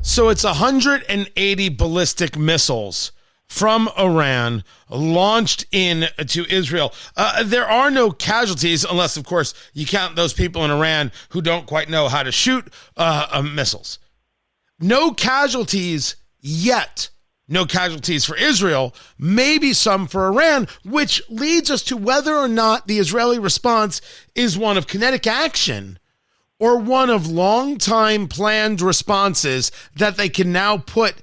So it's 180 ballistic missiles from Iran launched into Israel. There are no casualties, unless, of course, you count those people in Iran who don't quite know how to shoot missiles. No casualties yet. No casualties for Israel, maybe some for Iran, which leads us to whether or not the Israeli response is one of kinetic action or one of long-time planned responses that they can now put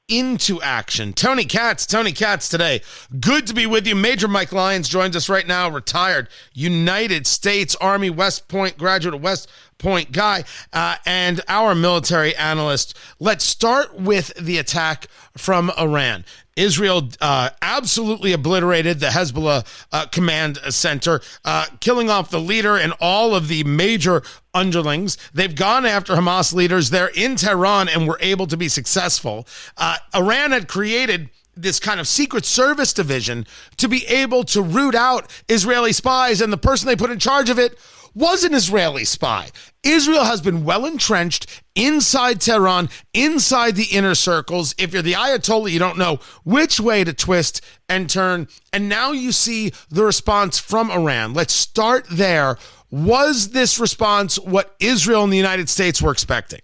into action. Tony Katz Today. Good to be with you. Major Mike Lyons joins us right now, retired United States Army West Point graduate, West Point guy, and our military analyst. Let's start with the attack from Iran. Israel absolutely obliterated the Hezbollah command center, killing off the leader and all of the major underlings. They've gone after Hamas leaders. They're in Tehran and were able to be successful. Iran had created this kind of secret service division to be able to root out Israeli spies, and the person they put in charge of it was an Israeli spy. Israel has been well entrenched inside Tehran, inside the inner circles. If you're the Ayatollah, you don't know which way to twist and turn. And now you see the response from Iran. Let's start there. Was this response what Israel and the United States were expecting?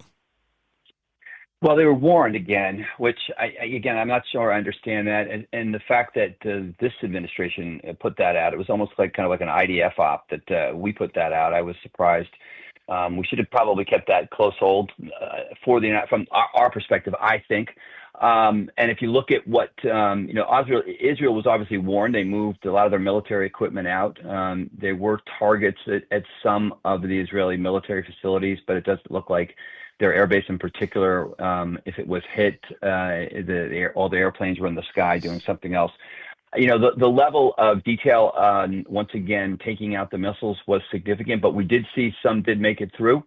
Well, they were warned again, which I'm not sure I understand that. And the fact that this administration put that out, it was almost like kind of like an IDF op that we put that out. I was surprised. We should have probably kept that close hold from our perspective, I think. And if you look at what, Israel was obviously warned. They moved a lot of their military equipment out. There were targets at some of the Israeli military facilities, but it doesn't look like their airbase in particular, if it was hit, all the airplanes were in the sky doing something else. The level of detail, once again, taking out the missiles was significant, but we did see some did make it through.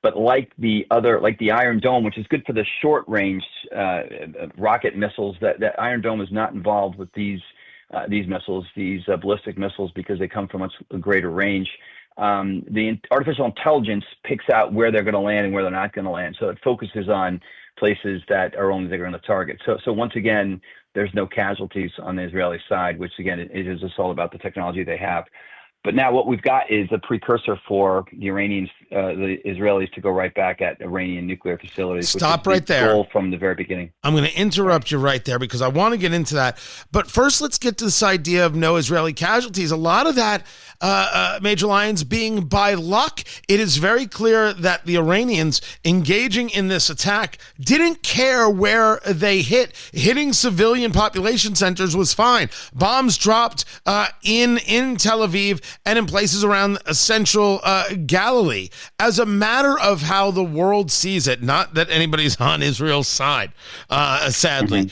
But like the Iron Dome, which is good for the short range rocket missiles, that Iron Dome is not involved with these missiles, these ballistic missiles, because they come from much greater range. The artificial intelligence picks out where they're going to land and where they're not going to land. So it focuses on places that are only they're going to target. So once again, there's no casualties on the Israeli side, which again, it is just all about the technology they have. But now what we've got is a precursor for the Iranians, the Israelis, to go right back at Iranian nuclear facilities. Stop right there. Goal from the very beginning. I'm going to interrupt you right there because I want to get into that. But first, let's get to this idea of no Israeli casualties. A lot of that, Major Lyons, being by luck. It is very clear that the Iranians engaging in this attack didn't care where they hit. Hitting civilian population centers was fine. Bombs dropped in Tel Aviv and in places around central Galilee. As a matter of how the world sees it, not that anybody's on Israel's side, sadly,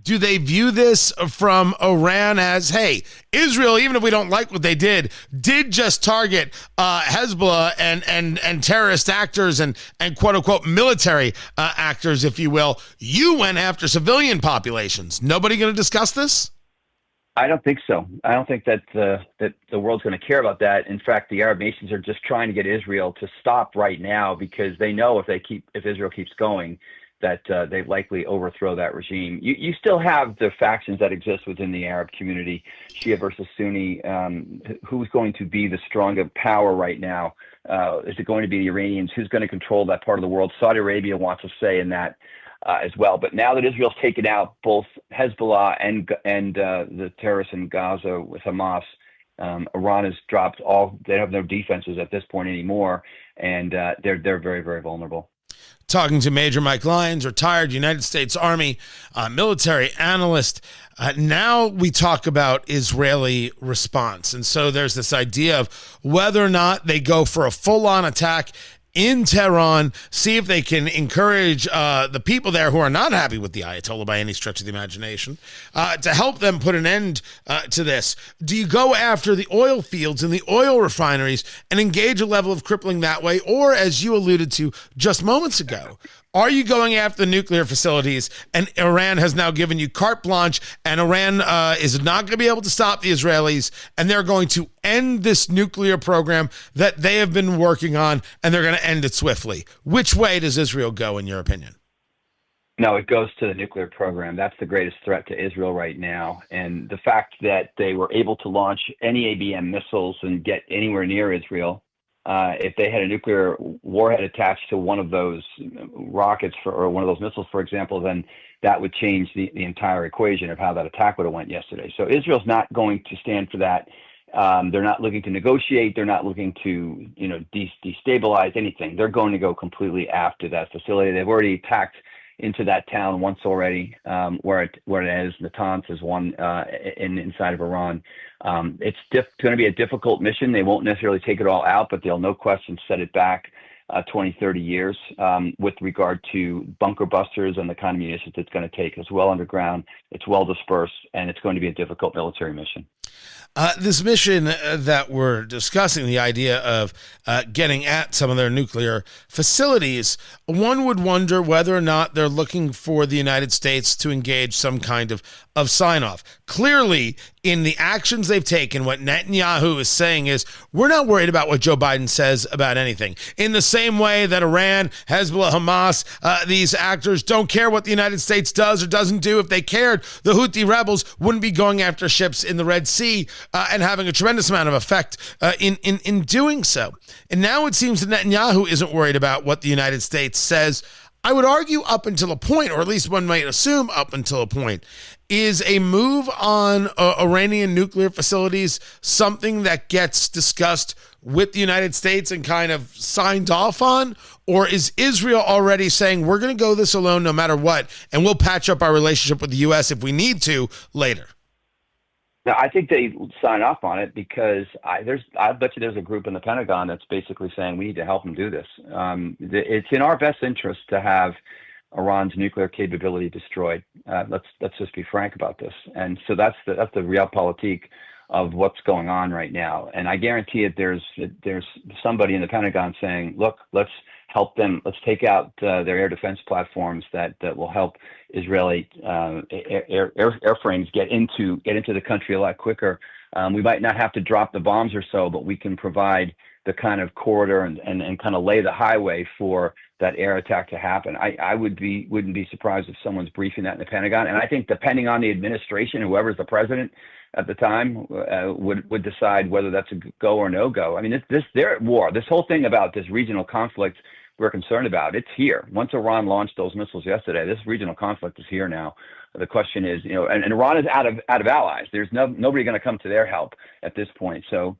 do they view this from Iran as, hey, Israel, even if we don't like what they did just target Hezbollah and terrorist actors and quote unquote military actors, if you will. You went after civilian populations. Nobody going to discuss this? I don't think so. I don't think that the world's going to care about that. In fact, the Arab nations are just trying to get Israel to stop right now because they know if Israel keeps going, that they likely overthrow that regime. You still have the factions that exist within the Arab community, Shia versus Sunni. Who's going to be the stronger power right now? Is it going to be the Iranians? Who's going to control that part of the world? Saudi Arabia wants a say in that as well. But now that Israel's taken out both Hezbollah and the terrorists in Gaza with Hamas, Iran has dropped they have no defenses at this point anymore, and they're very, very vulnerable. Talking to Major Mike Lyons, retired United States Army military analyst. Now we talk about Israeli response. And so there's this idea of whether or not they go for a full-on attack in Tehran, see if they can encourage the people there who are not happy with the Ayatollah by any stretch of the imagination to help them put an end to this. Do you go after the oil fields and the oil refineries and engage a level of crippling that way? Or, as you alluded to just moments ago, are you going after the nuclear facilities and Iran has now given you carte blanche and Iran is not going to be able to stop the Israelis and they're going to end this nuclear program that they have been working on and they're going to end it swiftly? Which way does Israel go, in your opinion? No, it goes to the nuclear program. That's the greatest threat to Israel right now. And the fact that they were able to launch any ABM missiles and get anywhere near Israel, if they had a nuclear warhead attached to one of those rockets or one of those missiles, for example, then that would change the entire equation of how that attack would have went yesterday. So Israel's not going to stand for that. They're not looking to negotiate. They're not looking to, destabilize anything. They're going to go completely after that facility. They've already attacked into that town once already, where it is. Natanz is one inside of Iran. It's going to be a difficult mission. They won't necessarily take it all out, but they'll no question set it back 20, 30 years with regard to bunker busters and the kind of munitions it's going to take. It's well underground, it's well dispersed, and it's going to be a difficult military mission. This mission that we're discussing, the idea of getting at some of their nuclear facilities, one would wonder whether or not they're looking for the United States to engage some kind of sign-off. Clearly, in the actions they've taken, what Netanyahu is saying is, we're not worried about what Joe Biden says about anything. In the same way that Iran, Hezbollah, Hamas, these actors don't care what the United States does or doesn't do. If they cared, the Houthi rebels wouldn't be going after ships in the Red Sea and having a tremendous amount of effect in doing so. And now it seems that Netanyahu isn't worried about what the United States says. I would argue up until a point, or at least one might assume up until a point, is a move on Iranian nuclear facilities something that gets discussed with the United States and kind of signed off on? Or is Israel already saying, we're going to go this alone no matter what, and we'll patch up our relationship with the U.S. if we need to later? No, I think they sign off on it because I bet you there's a group in the Pentagon that's basically saying we need to help them do this. It's in our best interest to have Iran's nuclear capability destroyed. Let's just be frank about this. And so that's the realpolitik of what's going on right now. And I guarantee it, there's somebody in the Pentagon saying, look, let's help them. Let's take out their air defense platforms that will help Israeli airframes get into the country a lot quicker. We might not have to drop the bombs or so, but we can provide the kind of corridor and kind of lay the highway for that air attack to happen. I wouldn't be surprised if someone's briefing that in the Pentagon. And I think depending on the administration, whoever's the president at the time would decide whether that's a go or no go. I mean, they're at war. This whole thing about this regional conflict we're concerned about, it's here. Once Iran launched those missiles yesterday, this regional conflict is here now. The question is, and Iran is out of allies. There's nobody going to come to their help at this point. So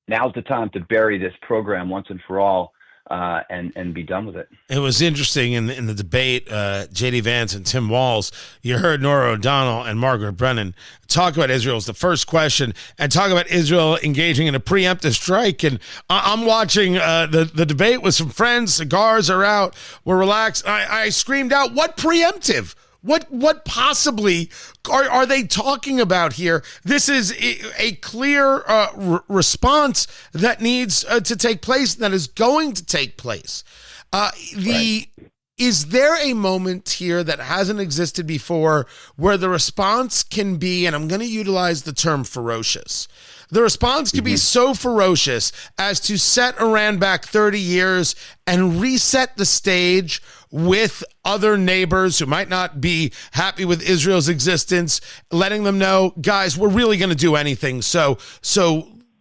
now's the time to bury this program once and for all. And be done with it. It was interesting in the debate, J.D. Vance and Tim Walz, you heard Norah O'Donnell and Margaret Brennan talk about Israel as the first question and talk about Israel engaging in a preemptive strike. And I'm watching the debate with some friends. Cigars are out. We're relaxed. I screamed out, what preemptive? What possibly are they talking about here? This is a clear response that needs to take place, that is going to take place. Right. Is there a moment here that hasn't existed before where the response can be, and I'm going to utilize the term ferocious, the response can be so ferocious as to set Iran back 30 years and reset the stage with other neighbors who might not be happy with Israel's existence, letting them know, guys, we're really going to do anything. So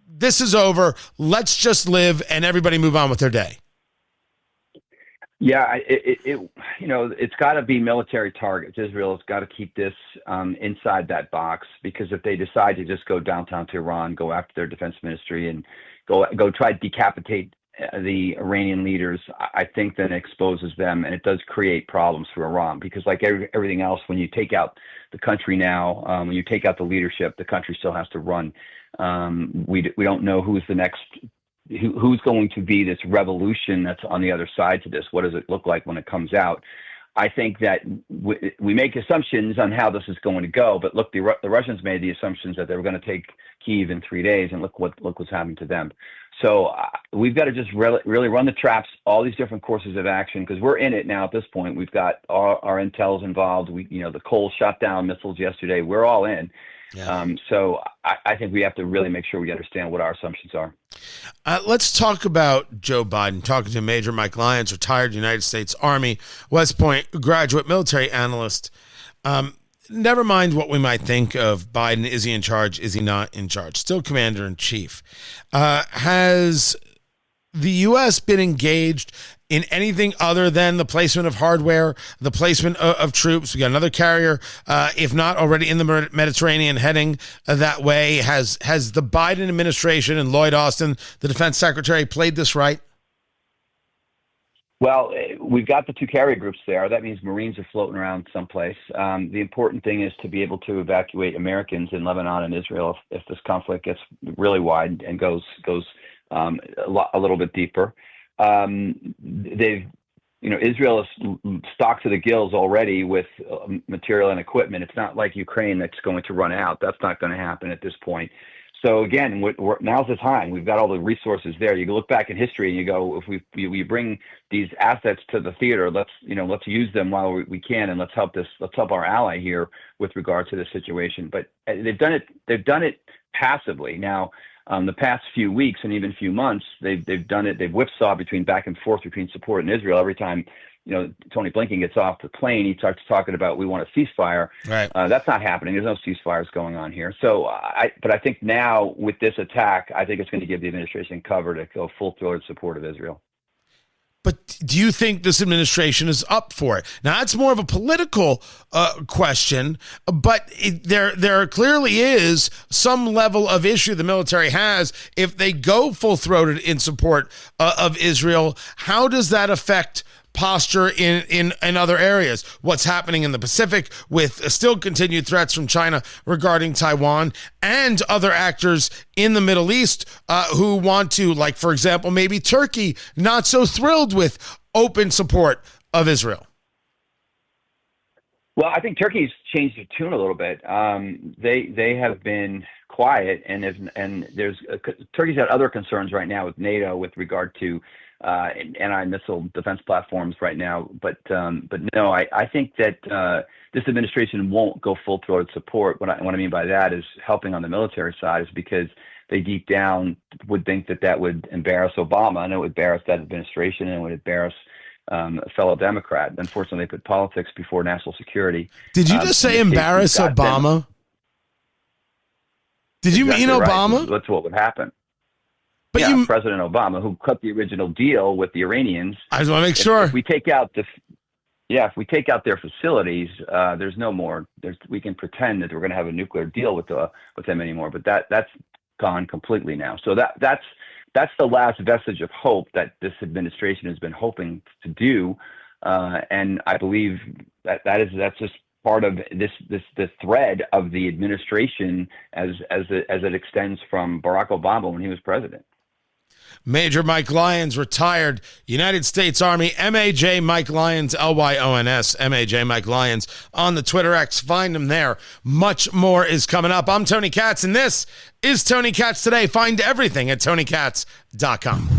this is over. Let's just live and everybody move on with their day. Yeah, it's got to be military targets. Israel has got to keep this inside that box, because if they decide to just go downtown to Iran, go after their defense ministry, and go try to decapitate the Iranian leaders, I think that exposes them, and it does create problems for Iran, because like everything else, when you take out the country now, when you take out the leadership, the country still has to run. We don't know who's the next. Who's going to be this revolution that's on the other side to this? What does it look like when it comes out? I think that we make assumptions on how this is going to go, but look, the Russians made the assumptions that they were going to take Kyiv in 3 days, and look what's happening to them. So we've got to just really run the traps, all these different courses of action, because we're in it now at this point. We've got our intels involved. The Cole shot down missiles yesterday. We're all in. So I think we have to really make sure we understand what our assumptions are. Let's talk about Joe Biden. Talking to Major Mike Lyons, retired United States Army, West Point graduate military analyst. Never mind what we might think of Biden. Is he in charge? Is he not in charge? Still commander in chief. Has the U.S. been engaged in anything other than the placement of hardware, the placement of troops? We got another carrier, if not already in the Mediterranean, heading that way. Has the Biden administration and Lloyd Austin, the defense secretary, played this right? Well, we've got the two carrier groups there. That means Marines are floating around someplace. The important thing is to be able to evacuate Americans in Lebanon and Israel if this conflict gets really wide and goes a little bit deeper. Israel is stocked to the gills already with material and equipment. It's not like Ukraine that's going to run out. That's not going to happen at this point. So again, now's the time. We've got all the resources there. You can look back in history and you go, if we bring these assets to the theater, let's use them while we can, and let's help our ally here with regard to this situation. But they've done it passively. Now, the past few weeks and even few months, they've done it. They've whipsawed between back and forth between support and Israel. Every time Tony Blinken gets off the plane, he starts talking about we want a ceasefire. Right. That's not happening. There's no ceasefires going on here. So, but I think now with this attack, I think it's going to give the administration cover to go full-throated support of Israel. But do you think this administration is up for it? Now, that's more of a political question, but there clearly is some level of issue the military has if they go full-throated in support of Israel. How does that affect posture in other areas? What's happening in the Pacific with still continued threats from China regarding Taiwan and other actors in the Middle East who want to, like, for example, maybe Turkey, not so thrilled with open support of Israel? Well, I think Turkey's changed their tune a little bit. They have been quiet, and Turkey's got other concerns right now with NATO with regard to anti-missile defense platforms right now. But no, I think that this administration won't go full-throated support. What I mean by that is helping on the military side is because they deep down would think that would embarrass Obama, and it would embarrass that administration, and it would embarrass a fellow Democrat. Unfortunately, they put politics before national security. Did you just say embarrass Obama? Did you mean Obama? Right. That's what would happen. But President Obama, who cut the original deal with the Iranians. I just want to make sure. If we take out their facilities, there's no more. We can pretend that we're going to have a nuclear deal with them anymore. But that's gone completely now. So that's the last vestige of hope that this administration has been hoping to do, and I believe that's just part of the thread of the administration as it extends from Barack Obama when he was president. Major Mike Lyons, retired United States Army, MAJ Mike Lyons, Lyons, MAJ Mike Lyons on the Twitter X. Find him there. Much more is coming up. I'm Tony Katz, and this is Tony Katz Today. Find everything at TonyKatz.com.